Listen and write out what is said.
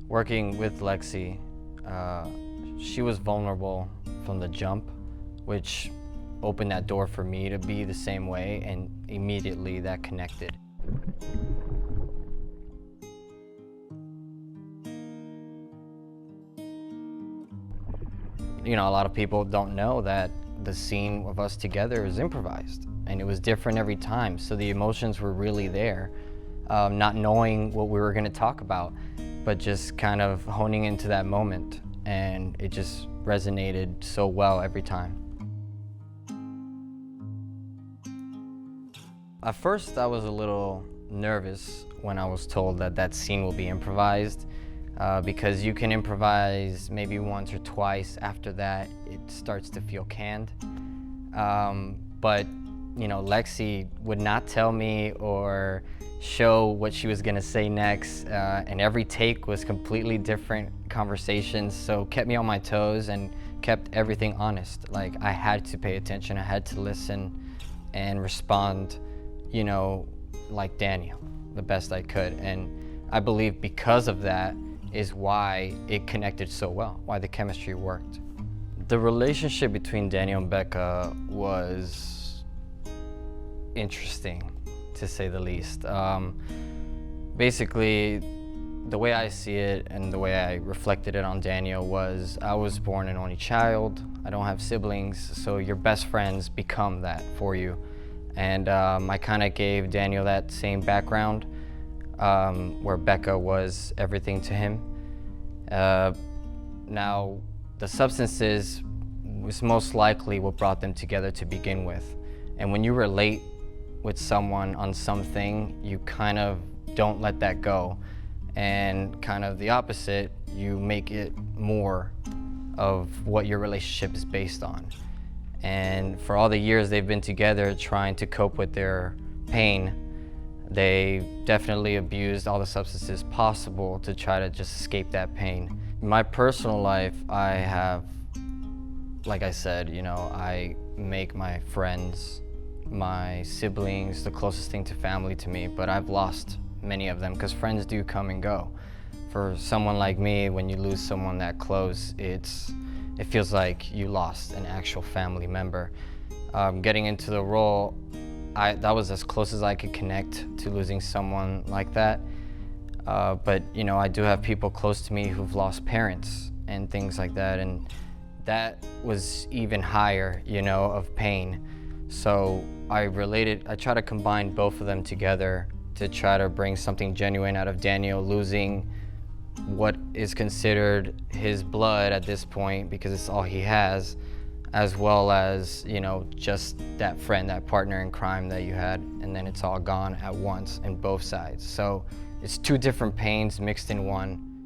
Working with Lexi, she was vulnerable from the jump, which opened that door for me to be the same way, and immediately that connected. You know, a lot of people don't know that the scene of us together is improvised, and it was different every time, so the emotions were really there, not knowing what we were going to talk about, but just kind of honing into that moment, and it just resonated so well every time. At first, I was a little nervous when I was told that that scene will be improvised, because you can improvise maybe once or twice. After that, it starts to feel canned. But you know, Lexi would not tell me or show what she was gonna say next, and every take was completely different conversations, so kept me on my toes and kept everything honest. Like, I had to pay attention, I had to listen and respond, you know, like Daniel, the best I could. And I believe because of that is why it connected so well, why the chemistry worked. The relationship between Daniel and Becca was interesting, to say the least. Basically, the way I see it and the way I reflected it on Daniel was, I was born an only child, I don't have siblings, so your best friends become that for you. And I kind of gave Daniel that same background, where Becca was everything to him. Now, the substances was most likely what brought them together to begin with. And when you relate with someone on something, you kind of don't let that go. And kind of the opposite, you make it more of what your relationship is based on. And for all the years they've been together trying to cope with their pain, they definitely abused all the substances possible to try to just escape that pain. In my personal life, I have, like I said, you know, I make my friends, my siblings, the closest thing to family to me, but I've lost many of them because friends do come and go. For someone like me, when you lose someone that close, it feels like you lost an actual family member. Getting into the role, that was as close as I could connect to losing someone like that. But you know, I do have people close to me who've lost parents and things like that, and that was even higher, you know, of pain. So I try to combine both of them together to try to bring something genuine out of Daniel losing what is considered his blood at this point, because it's all he has, as well as, you know, just that friend, that partner in crime that you had, and then it's all gone at once in both sides. So it's two different pains mixed in one.